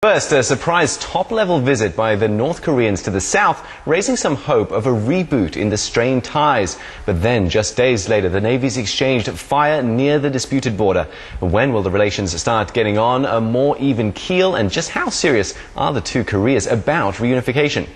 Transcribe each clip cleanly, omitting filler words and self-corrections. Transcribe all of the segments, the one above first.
First, a surprise top-level visit by the North Koreans to the south, raising some hope of a reboot in the strained ties. But then, just days later, the navies exchanged fire near the disputed border. When will the relations start getting on a more even keel, and just how serious are the two Koreas about reunification?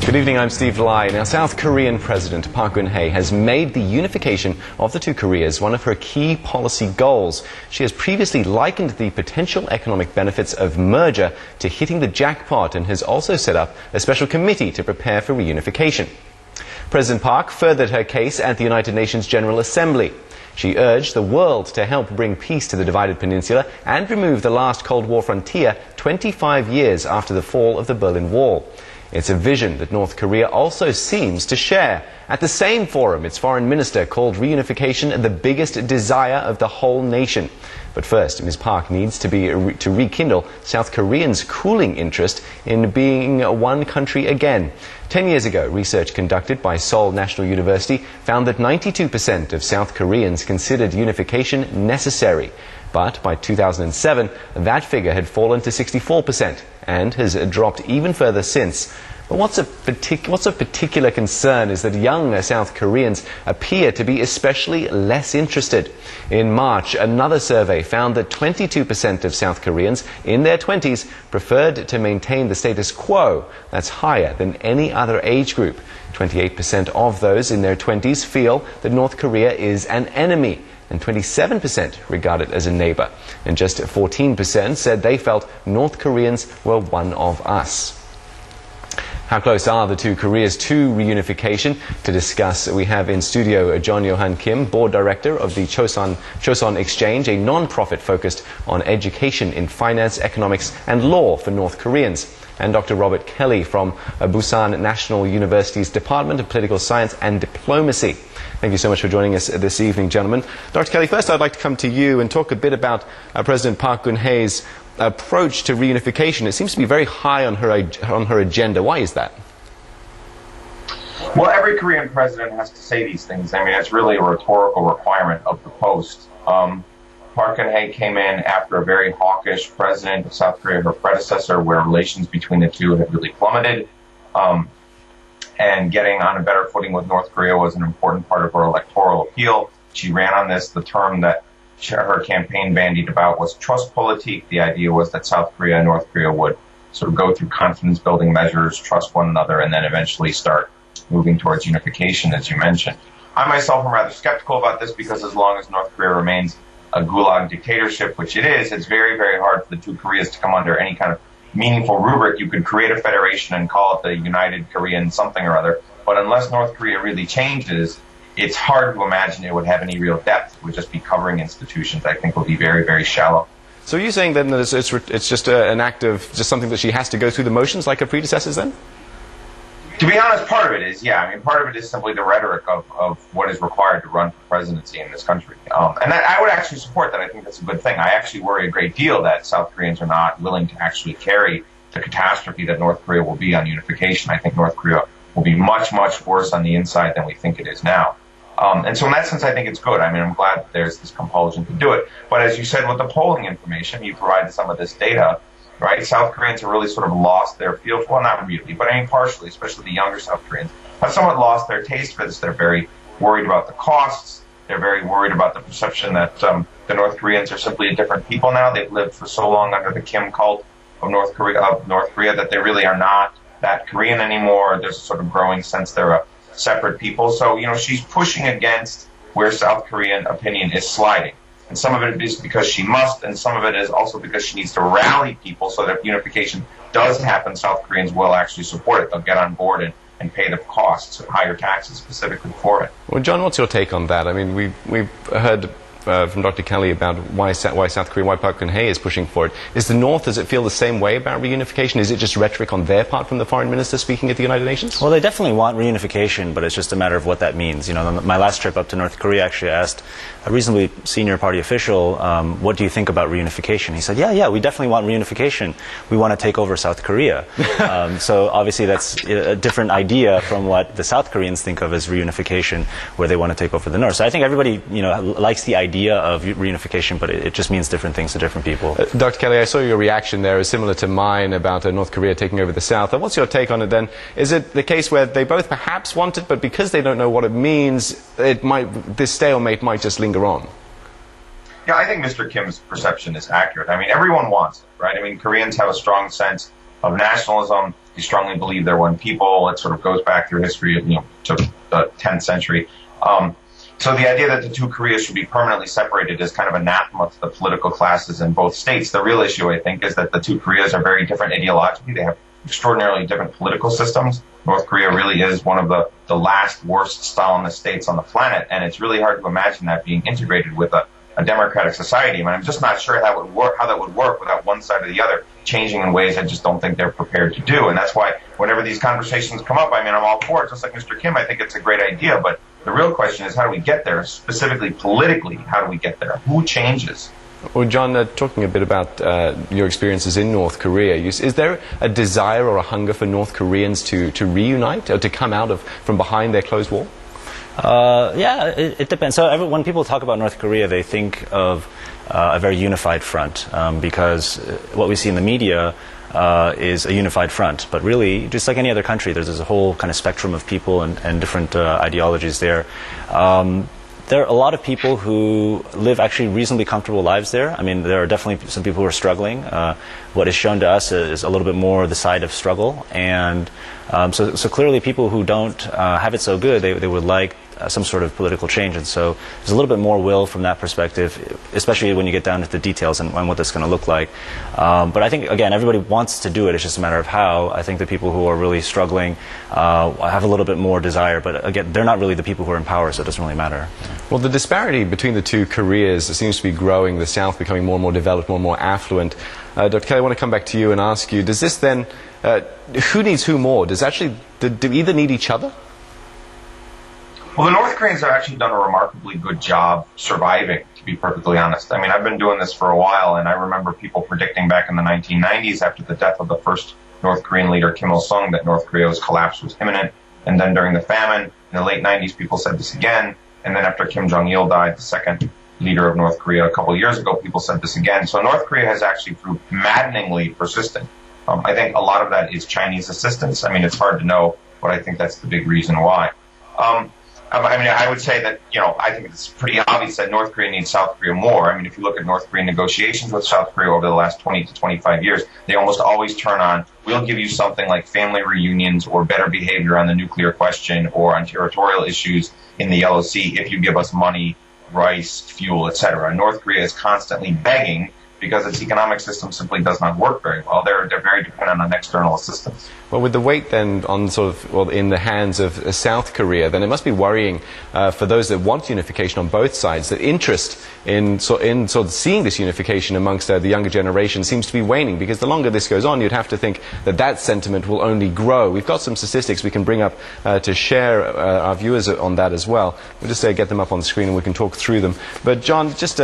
Good evening, I'm Steve Lai. Now, South Korean President Park Geun-hye has made the unification of the two Koreas one of her key policy goals. She has previously likened the potential economic benefits of merger to hitting the jackpot and has also set up a special committee to prepare for reunification. President Park furthered her case at the United Nations General Assembly. She urged the world to help bring peace to the divided peninsula and remove the last Cold War frontier 25 years after the fall of the Berlin Wall. It's a vision that North Korea also seems to share. At the same forum, its foreign minister called reunification the biggest desire of the whole nation. But first, Ms. Park needs to rekindle South Koreans' cooling interest in being one country again. 10 years ago, research conducted by Seoul National University found that 92% of South Koreans considered unification necessary. But by 2007, that figure had fallen to 64% and has dropped even further since. But what's of particular concern is that young South Koreans appear to be especially less interested. In March, another survey found that 22% of South Koreans in their 20s preferred to maintain the status quo. That's higher than any other age group. 28% of those in their 20s feel that North Korea is an enemy, and 27% regard it as a neighbor. And just 14% said they felt North Koreans were one of us. How close are the two Koreas to reunification? To discuss, we have in studio John Johan Kim, board director of the Chosun Exchange, a non-profit focused on education in finance, economics and law for North Koreans, and Dr. Robert Kelly from Busan National University's Department of Political Science and Diplomacy. Thank you so much for joining us this evening, gentlemen. Dr. Kelly, first I'd like to come to you and talk a bit about President Park Geun-hye's approach to reunification. It seems to be very high on her agenda. Why is that? Well, every Korean president has to say these things. I mean, it's really a rhetorical requirement of the post. Park Geun-hye came in after a very hawkish president of South Korea, her predecessor, where relations between the two had really plummeted. And getting on a better footing with North Korea was an important part of her electoral appeal. She ran on this. The term that her campaign bandied about was Trustpolitik. The idea was that South Korea and North Korea would sort of go through confidence-building measures, trust one another, and then eventually start moving towards unification, as you mentioned. I myself am rather skeptical about this because as long as North Korea remains a gulag dictatorship, which it is, it's very, very hard for the two Koreas to come under any kind of meaningful rubric. You could create a federation and call it the United Korean something or other, but unless North Korea really changes, it's hard to imagine it would have any real depth. It would just be covering institutions. I think will be very, very shallow. So are you saying then that it's just an act of just something that she has to go through the motions like her predecessors then? To be honest, part of it is, yeah. I mean, part of it is simply the rhetoric of what is required to run for presidency in this country. And I would actually support that. I think that's a good thing. I actually worry a great deal that South Koreans are not willing to actually carry the catastrophe that North Korea will be on unification. I think North Korea will be much, much worse on the inside than we think it is now. And so in that sense, I think it's good. I mean, I'm glad that there's this compulsion to do it. But as you said, with the polling information, you provided some of this data, right? South Koreans have really sort of lost their feel for, well, not really, but I mean partially, especially the younger South Koreans, have somewhat lost their taste for this. They're very worried about the costs. They're very worried about the perception that the North Koreans are simply a different people now. They've lived for so long under the Kim cult of North Korea that they really are not that Korean anymore. There's a sort of growing sense they're a separate people. So, you know, she's pushing against where South Korean opinion is sliding. And some of it is because she must, and some of it is also because she needs to rally people so that if unification does happen, South Koreans will actually support it. They'll get on board and pay the costs, higher taxes specifically for it. Well, John, what's your take on that? I mean, we've heard from Dr. Kelly about why South Korea, why Park Geun-hye is pushing for it. Is the North, does it feel the same way about reunification? Is it just rhetoric on their part from the foreign minister speaking at the United Nations? Well, they definitely want reunification, but it's just a matter of what that means. You know, my last trip up to North Korea, actually asked a reasonably senior party official, what do you think about reunification? He said, yeah, we definitely want reunification. We want to take over South Korea. So obviously that's a different idea from what the South Koreans think of as reunification, where they want to take over the North. So I think everybody, you know, likes the idea of reunification, but it just means different things to different people. Dr. Kelly, I saw your reaction there is similar to mine about North Korea taking over the South. What's your take on it then? Is it the case where they both perhaps want it, but because they don't know what it means, this stalemate might just linger on? Yeah, I think Mr. Kim's perception is accurate. I mean, everyone wants it, right? I mean, Koreans have a strong sense of nationalism. They strongly believe they're one people. It sort of goes back through history, you know, to the 10th century. So the idea that the two Koreas should be permanently separated is kind of anathema to the political classes in both states. The real issue, I think, is that the two Koreas are very different ideologically. They have extraordinarily different political systems. North Korea really is one of the last worst Stalinist states on the planet, and it's really hard to imagine that being integrated with a democratic society. I mean, I'm just not sure how that would work without one side or the other changing in ways I just don't think they're prepared to do. And that's why whenever these conversations come up, I mean, I'm all for it. Just like Mr. Kim, I think it's a great idea. But the real question is, how do we get there? Specifically, politically, how do we get there? Who changes? Well, John, talking a bit about your experiences in North Korea, is there a desire or a hunger for North Koreans to reunite or to come out from behind their closed wall? Yeah, it depends. So when people talk about North Korea, they think of a very unified front, because what we see in the media is a unified front. But really, just like any other country, there's a whole kind of spectrum of people and different ideologies there. There are a lot of people who live actually reasonably comfortable lives there. I mean, there are definitely some people who are struggling. What is shown to us is a little bit more the side of struggle. And so clearly people who don't have it so good, they would like some sort of political change. And so there's a little bit more will from that perspective, especially when you get down to the details and what that's going to look like. But I think, again, everybody wants to do it. It's just a matter of how. I think the people who are really struggling have a little bit more desire. But again, they're not really the people who are in power, so it doesn't really matter. Well, the disparity between the two Koreas seems to be growing, the South becoming more and more developed, more and more affluent. Dr. Kelly, I want to come back to you and ask you, does this then, who needs who more? Do either need each other? Well, the North Koreans have actually done a remarkably good job surviving, to be perfectly honest. I mean, I've been doing this for a while, and I remember people predicting back in the 1990s after the death of the first North Korean leader, Kim Il-sung, that North Korea's collapse was imminent. And then during the famine in the late 90s, people said this again. And then after Kim Jong-il died, the second leader of North Korea, a couple of years ago, people said this again. So North Korea has actually proved maddeningly persistent. I think a lot of that is Chinese assistance. I mean, it's hard to know, but I think that's the big reason why. I mean, I would say that, you know, I think it's pretty obvious that North Korea needs South Korea more. I mean, if you look at North Korean negotiations with South Korea over the last 20 to 25 years, they almost always turn on, we'll give you something like family reunions or better behavior on the nuclear question or on territorial issues in the Yellow Sea if you give us money, rice, fuel, etc. North Korea is constantly begging because its economic system simply does not work very well. They're very dependent on external assistance. Well, with the weight then on in the hands of South Korea, then it must be worrying for those that want unification on both sides. That interest in seeing this unification amongst the younger generation seems to be waning, because the longer this goes on, you'd have to think that sentiment will only grow. We've got some statistics we can bring up to share our viewers on that as well. We'll just get them up on the screen and we can talk through them. But John, just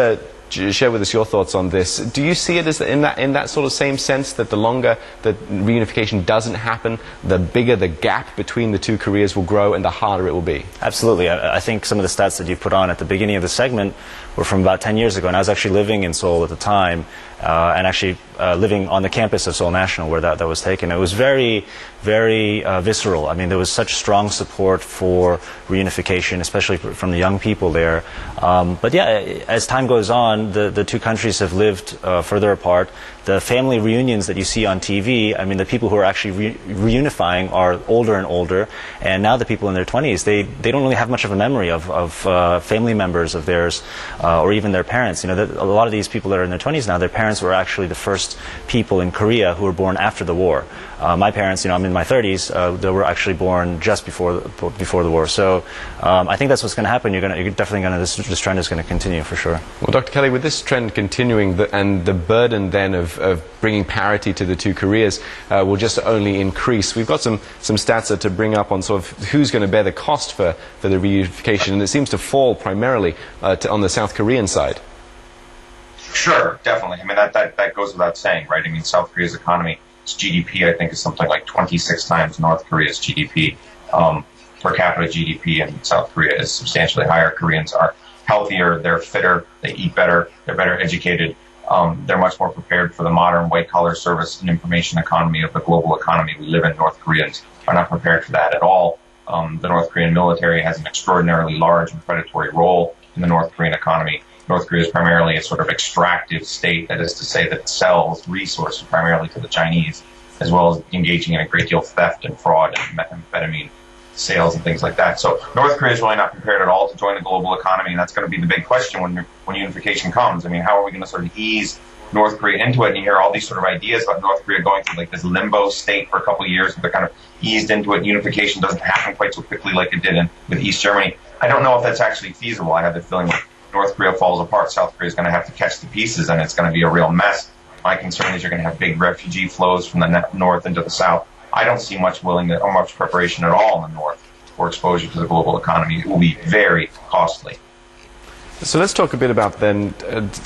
share with us your thoughts on this. Do you see it as in that sort of same sense that the longer that reunification doesn't happen, the bigger the gap between the two Koreas will grow and the harder it will be? Absolutely. I think some of the stats that you put on at the beginning of the segment were from about 10 years ago, and I was actually living in Seoul at the time, and actually living on the campus of Seoul National where that was taken. It was very, very visceral. I mean, there was such strong support for reunification, especially from the young people there. But yeah, as time goes on, the two countries have lived further apart. The family reunions that you see on TV, I mean, the people who are actually reunifying are older and older, and now the people in their 20s, they don't really have much of a memory of family members of theirs or even their parents. A lot of these people that are in their 20s now, their parents were actually the first people in Korea who were born after the war. My parents, I'm in my 30s, they were actually born just before the war. So I think that's what's going to happen. You're definitely going to, this trend is going to continue for sure. Well, Dr. Kelly, with this trend continuing and the burden then of bringing parity to the two Koreas will just only increase. We've got some stats to bring up on sort of who's going to bear the cost for the reunification, and it seems to fall primarily on the South Korean side. Sure, definitely. I mean, that goes without saying, right? I mean, South Korea's economy, its GDP, I think, is something like 26 times North Korea's GDP. Per capita GDP in South Korea is substantially higher. Koreans are healthier, they're fitter, they eat better, they're better educated. They're much more prepared for the modern white-collar service and information economy of the global economy we live in. North Koreans are not prepared for that at all. The North Korean military has an extraordinarily large and predatory role in the North Korean economy. North Korea is primarily a sort of extractive state, that is to say that it sells resources primarily to the Chinese, as well as engaging in a great deal of theft and fraud and methamphetamine sales and things like that. So North Korea is really not prepared at all to join the global economy, and that's going to be the big question when unification comes. I mean, how are we going to sort of ease North Korea into it? And you hear all these sort of ideas about North Korea going through like this limbo state for a couple of years, where they're kind of eased into it. Unification doesn't happen quite so quickly like it did with East Germany. I don't know if that's actually feasible. I have the feeling that North Korea falls apart, South Korea is going to have to catch the pieces, and it's going to be a real mess. My concern is you're going to have big refugee flows from the north into the south. I don't see much willingness or much preparation at all in the north for exposure to the global economy. It will be very costly. So let's talk a bit about then,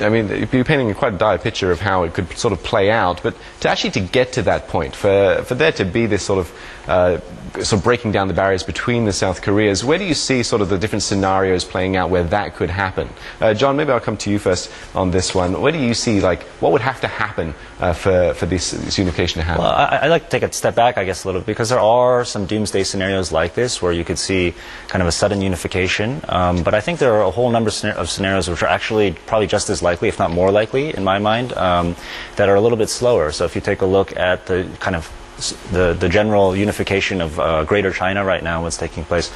I mean, you're painting quite a dire picture of how it could sort of play out, but to get to that point, for there to be this sort of breaking down the barriers between the South Koreas, where do you see sort of the different scenarios playing out where that could happen? John, maybe I'll come to you first on this one. Where do you see, like, what would have to happen for this unification to happen? Well, I'd like to take a step back, I guess, a little bit, because there are some doomsday scenarios like this where you could see kind of a sudden unification, but I think there are a whole number of scenarios which are actually probably just as likely, if not more likely, in my mind, that are a little bit slower. So if you take a look at the kind of the general unification of Greater China right now, what's taking place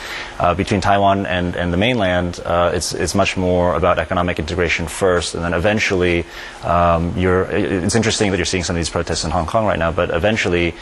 between Taiwan and the mainland, it's much more about economic integration first, and then eventually it's interesting that you're seeing some of these protests in Hong Kong right now, but eventually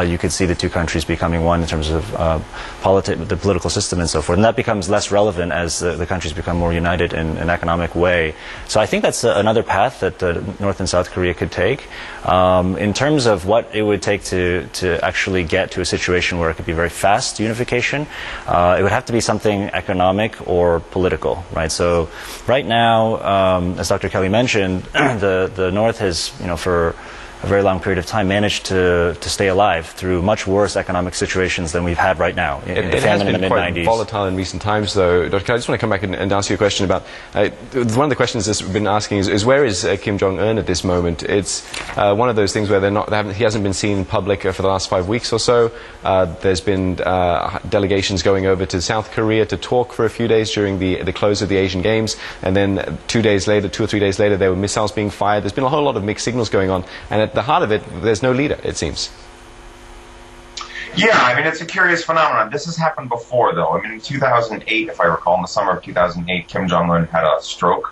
you could see the two countries becoming one in terms of the political system and so forth, and that becomes less relevant as the countries become more united in an economic way. So I think that's another path that North and South Korea could take. In terms of what it would take to actually get to a situation where it could be very fast unification, it would have to be something economic or political, right? So right now, as Dr. Kelly mentioned, the North has, for a very long period of time, managed to stay alive through much worse economic situations than we've had right now. It has been quite volatile in recent times, though. Dr. Kelly, I just want to come back and ask you a question about, one of the questions that we've been asking is where is Kim Jong-un at this moment? It's one of those things where he hasn't been seen in public for the last 5 weeks or so. There's been delegations going over to South Korea to talk for a few days during the close of the Asian Games, and then 2 or 3 days later, there were missiles being fired. There's been a whole lot of mixed signals going on, and at the heart of it, there's no leader, it seems. Yeah, I mean, it's a curious phenomenon. This has happened before, though. I mean, in 2008, if I recall, in the summer of 2008, Kim Jong-un had a stroke.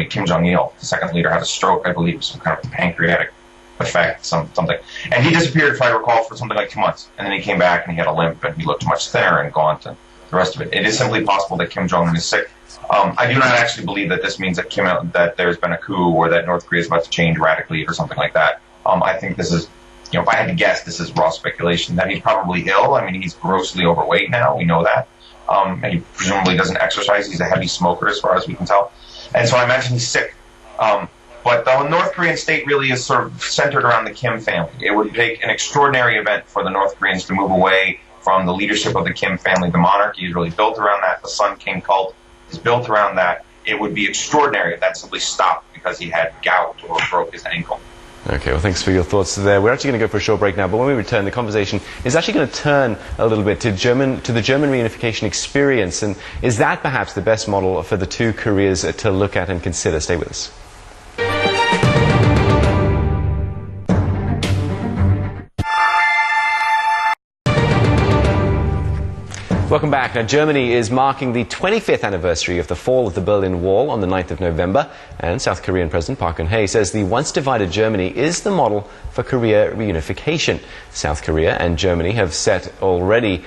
Kim Jong-il, the second leader, had a stroke, I believe, some kind of pancreatic effect, something. And he disappeared, if I recall, for something like 2 months. And then he came back and he had a limp and he looked much thinner and gaunt and the rest of it. It is simply possible that Kim Jong-un is sick. I do not actually believe that this means that there's been a coup or that North Korea is about to change radically or something like that. I think this is, if I had to guess, this is raw speculation, that he's probably ill. I mean, he's grossly overweight now, we know that. And he presumably doesn't exercise. He's a heavy smoker as far as we can tell. And so I imagine he's sick. But the North Korean state really is sort of centered around the Kim family. It would take an extraordinary event for the North Koreans to move away from the leadership of the Kim family. The monarchy is really built around that. The Sun King cult is built around that. It would be extraordinary if that simply stopped because he had gout or broke his ankle. Okay, well, thanks for your thoughts there. We're actually going to go for a short break now, but when we return, the conversation is actually going to turn a little bit to the German reunification experience. And is that perhaps the best model for the two Koreas to look at and consider? Stay with us. Welcome back. Now, Germany is marking the 25th anniversary of the fall of the Berlin Wall on the 9th of November, and South Korean President Park Geun-hye says the once divided Germany is the model for Korea reunification. South Korea and Germany have already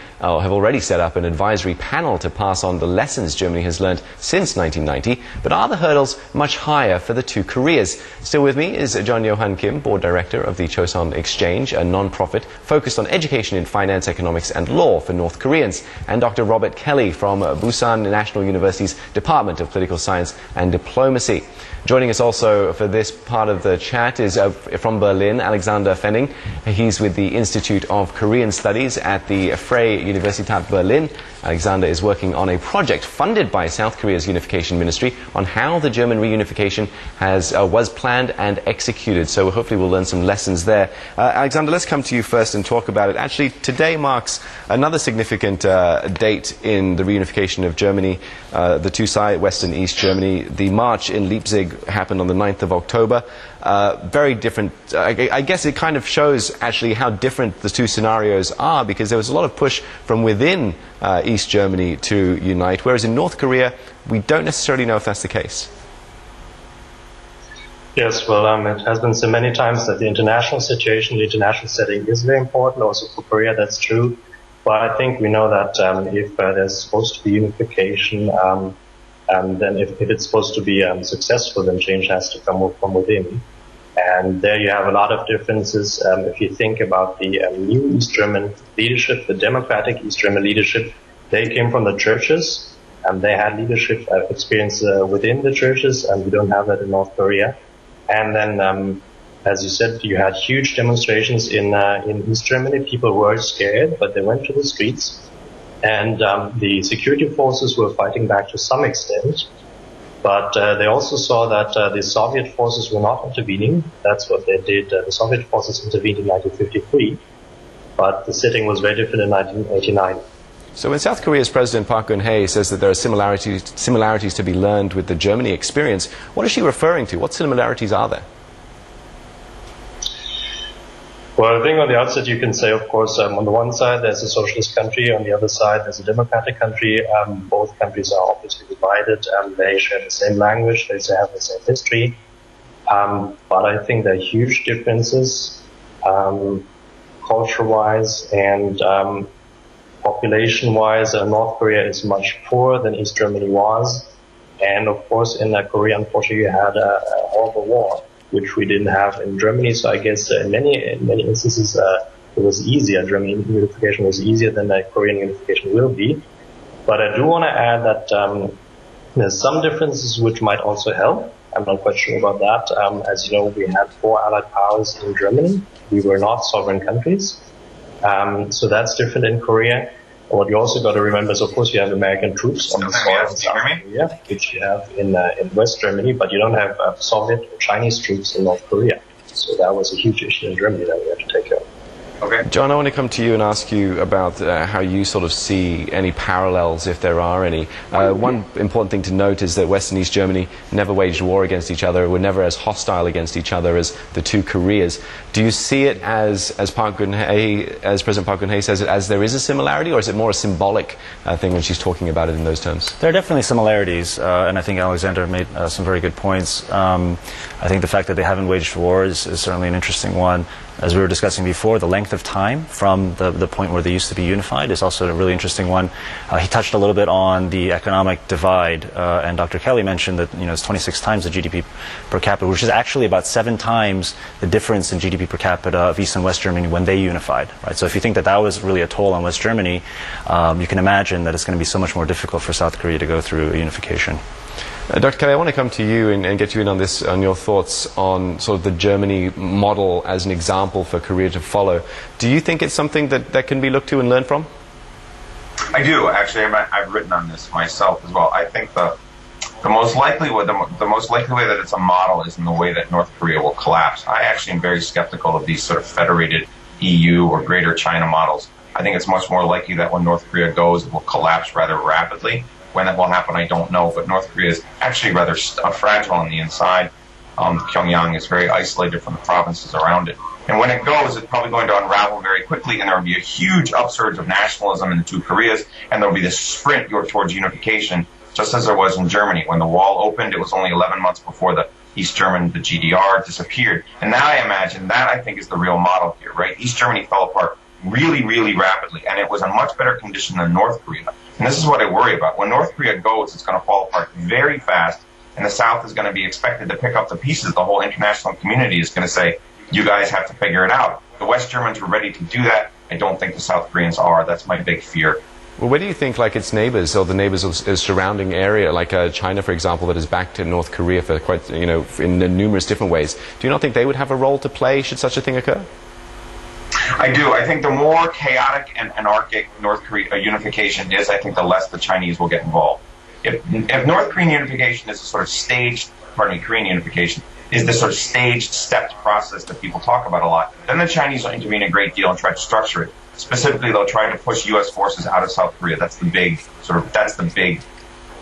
set up an advisory panel to pass on the lessons Germany has learned since 1990, but are the hurdles much higher for the two Koreas? Still with me is John Johan Kim, Board Director of the Chosun Exchange, a non-profit focused on education in finance, economics and law for North Koreans, and Dr. Robert Kelly from Busan National University's Department of Political Science and Diplomacy. Joining us also for this part of the chat is from Berlin, Alexander Fenning. He's with the Institute of Korean Studies at the Freie Universität Berlin. Alexander is working on a project funded by South Korea's Unification Ministry on how the German reunification was planned and executed. So hopefully we'll learn some lessons there. Alexander, let's come to you first and talk about it. Actually, today marks another significant date in the reunification of Germany, the two sides, West and East Germany. The march in Leipzig happened on the 9th of October. Very different. I guess it kind of shows actually how different the two scenarios are, because there was a lot of push from within East Germany to unite, whereas in North Korea we don't necessarily know if that's the case. Yes, well, it has been said many times that the international situation, the international setting is very important. Also for Korea, that's true. But I think we know that if there's supposed to be unification, then if it's supposed to be successful, then change has to come from within. And there you have a lot of differences. If you think about the new East German leadership, the democratic East German leadership, they came from the churches, and they had leadership experience within the churches, and we don't have that in North Korea. And then, as you said, you had huge demonstrations in East Germany. People were scared, but they went to the streets. And the security forces were fighting back to some extent. But they also saw that the Soviet forces were not intervening. That's what they did. The Soviet forces intervened in 1953. But the setting was very different in 1989. So when South Korea's President Park Geun-hye says that there are similarities to be learned with the Germany experience, what is she referring to? What similarities are there? Well, I think on the outset you can say, of course, on the one side there's a socialist country, on the other side there's a democratic country. Both countries are obviously divided. They share the same language, they have the same history. But I think there are huge differences culture-wise and population-wise. North Korea is much poorer than East Germany was. And of course in Korea, unfortunately, you had a horrible war, which we didn't have in Germany. So I guess in many instances it was easier. German unification was easier than Korean unification will be. But I do want to add that there's some differences which might also help. I'm not quite sure about that. As you know, we had 4 allied powers in Germany. We were not sovereign countries. So that's different in Korea. What you also got to remember is, of course, you have American troops on the soil in South Korea, which you have in West Germany, but you don't have Soviet or Chinese troops in North Korea. So that was a huge issue in Germany that we had to take care of. Okay. John, I want to come to you and ask you about how you sort of see any parallels, if there are any. One important thing to note is that West and East Germany never waged war against each other, were never as hostile against each other as the two Koreas. Do you see it as Park Geun-hye, as President Park Geun-hye says it, as there is a similarity, or is it more a symbolic thing when she's talking about it in those terms? There are definitely similarities, and I think Alexander made some very good points. I think the fact that they haven't waged war is certainly an interesting one. As we were discussing before, the length of time from the point where they used to be unified is also a really interesting one. He touched a little bit on the economic divide, and Dr. Kelly mentioned that it's 26 times the GDP per capita, which is actually about 7 times the difference in GDP per capita of East and West Germany when they unified. Right? So if you think that that was really a toll on West Germany, you can imagine that it's going to be so much more difficult for South Korea to go through a unification. Dr. Kelly, I want to come to you and get you in on this, on your thoughts on sort of the Germany model as an example for Korea to follow. Do you think it's something that can be looked to and learned from? I do, actually. I've written on this myself as well. I think the most likely way that it's a model is in the way that North Korea will collapse. I actually am very skeptical of these sort of federated EU or Greater China models. I think it's much more likely that when North Korea goes, it will collapse rather rapidly. When that will happen, I don't know, but North Korea is actually rather fragile on the inside. Pyongyang is very isolated from the provinces around it. And when it goes, it's probably going to unravel very quickly, and there will be a huge upsurge of nationalism in the two Koreas, and there will be this sprint towards unification, just as there was in Germany. When the wall opened, it was only 11 months before the East German, the GDR, disappeared. And now I imagine that, I think, is the real model here, right? East Germany fell apart really, really rapidly, and it was in much better condition than North Korea. And this is what I worry about. When North Korea goes, it's going to fall apart very fast, and the South is going to be expected to pick up the pieces. The whole international community is going to say, you guys have to figure it out. The West Germans were ready to do that. I don't think the South Koreans are. That's my big fear. Well, where do you think, like, its neighbors or the neighbors of its surrounding area, like China, for example, that has backed North Korea for quite, in numerous different ways, do you not think they would have a role to play should such a thing occur? I do. I think the more chaotic and anarchic North Korea unification is, I think the less the Chinese will get involved. If North Korean unification is a sort of staged, Korean unification is this sort of staged, stepped process that people talk about a lot, then the Chinese will intervene a great deal and try to structure it. Specifically, they'll try to push U.S. forces out of South Korea. That's the big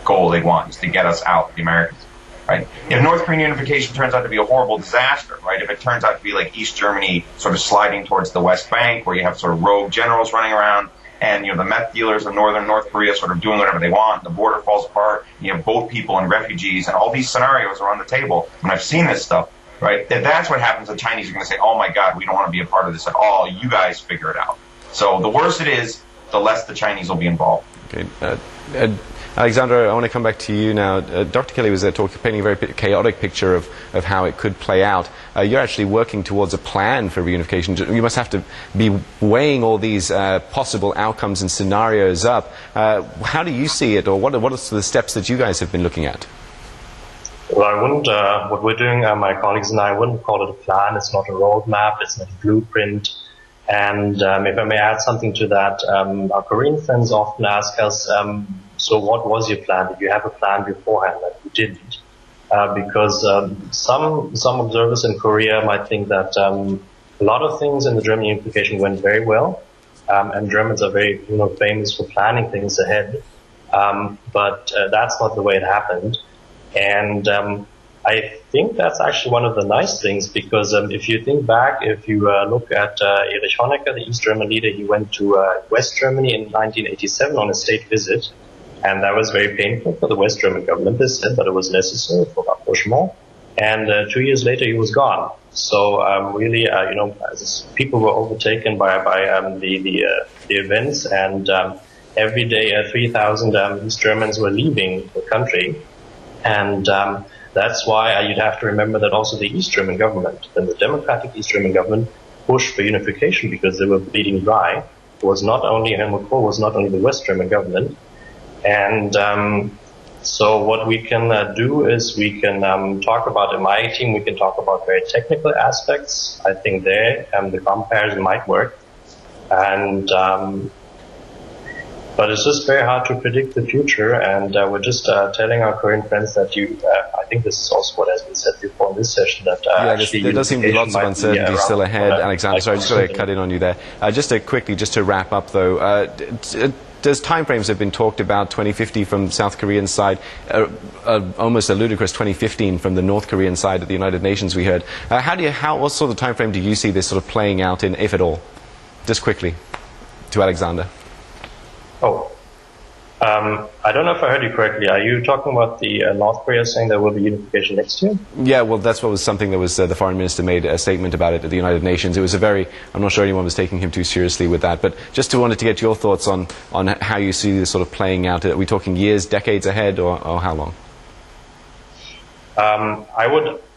goal they want, is to get us out, the Americans, right? If North Korean unification turns out to be a horrible disaster, right? If it turns out to be like East Germany sort of sliding towards the West Bank, where you have sort of rogue generals running around, and the meth dealers of northern North Korea sort of doing whatever they want, the border falls apart, you have boat people and refugees, and all these scenarios are on the table. And I've seen this stuff, right? If that's what happens, the Chinese are going to say, oh my God, we don't want to be a part of this at all. You guys figure it out. So the worse it is, the less the Chinese will be involved. Okay. Alexander, I want to come back to you now. Dr. Kelly was there painting a very chaotic picture of how it could play out. You're actually working towards a plan for reunification. You must have to be weighing all these possible outcomes and scenarios up. How do you see it, or what are the steps that you guys have been looking at? Well, I wouldn't, what we're doing, my colleagues and I wouldn't call it a plan. It's not a roadmap. It's not a blueprint. And if I may add something to that, our Korean friends often ask us, so what was your plan? Did you have a plan beforehand? That you didn't. Because some observers in Korea might think that a lot of things in the German unification went very well, and Germans are very famous for planning things ahead. But that's not the way it happened. And I think that's actually one of the nice things, because if you think back, if you look at Erich Honecker, the East German leader, he went to West Germany in 1987 on a state visit, and that was very painful for the West German government. They said that it was necessary for rapprochement, and 2 years later he was gone. So really, as people were overtaken by the events, and every day 3,000 East Germans were leaving the country, and that's why you'd have to remember that also the East German government, and the democratic East German government, pushed for unification because they were bleeding dry. It was not only Helmut Kohl, was not only the West German government. And so what we can do is we can talk about, in my team, we can talk about very technical aspects. I think there the comparison might work. And but it's just very hard to predict the future, and we're just telling our Korean friends that I think this is also what has been said before in this session, that there does seem to be lots of uncertainty still ahead, Alexander. Sorry, I just got to cut in on you there. Just to wrap up, though, does timeframes have been talked about? 2050 from South Korean side, almost a ludicrous 2015 from the North Korean side at the United Nations, we heard. What sort of timeframe do you see this sort of playing out in, if at all? Just quickly, to Alexander. I don't know if I heard you correctly. Are you talking about the North Korea saying there will be unification next year? Yeah, well, that's what was something that was the foreign minister made a statement about it at the United Nations. It was I'm not sure anyone was taking him too seriously with that, but just wanted to get your thoughts on how you see this sort of playing out. Are we talking years, decades ahead, or how long?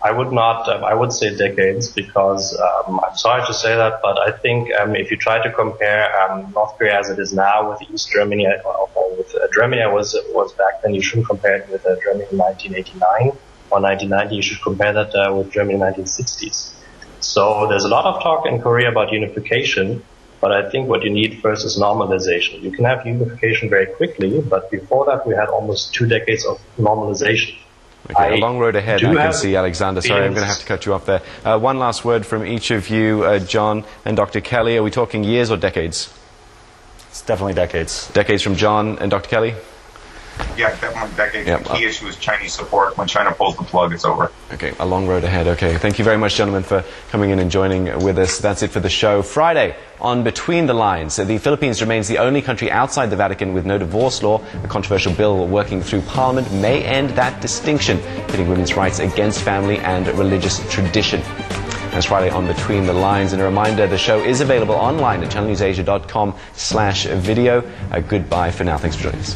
I would say decades, because I'm sorry to say that, but I think if you try to compare North Korea as it is now with East Germany, or with Germany was back then, you shouldn't compare it with Germany in 1989 or 1990. You should compare that with Germany in the 1960s. So there's a lot of talk in Korea about unification, but I think what you need first is normalization. You can have unification very quickly, but before that we had almost 2 decades of normalization. Okay, a long road ahead, I can see, Alexander. Sorry, I'm going to have to cut you off there. One last word from each of you, John and Dr. Kelly. Are we talking years or decades? It's definitely decades. Decades from John and Dr. Kelly? Yeah, the key issue is Chinese support. When China pulls the plug, it's over. Okay, a long road ahead. Okay, thank you very much, gentlemen, for coming in and joining with us. That's it for the show. Friday on Between the Lines, the Philippines remains the only country outside the Vatican with no divorce law. A controversial bill working through Parliament may end that distinction, pitting women's rights against family and religious tradition. That's Friday on Between the Lines. And a reminder, the show is available online at channelnewsasia.com/video. Goodbye for now. Thanks for joining us.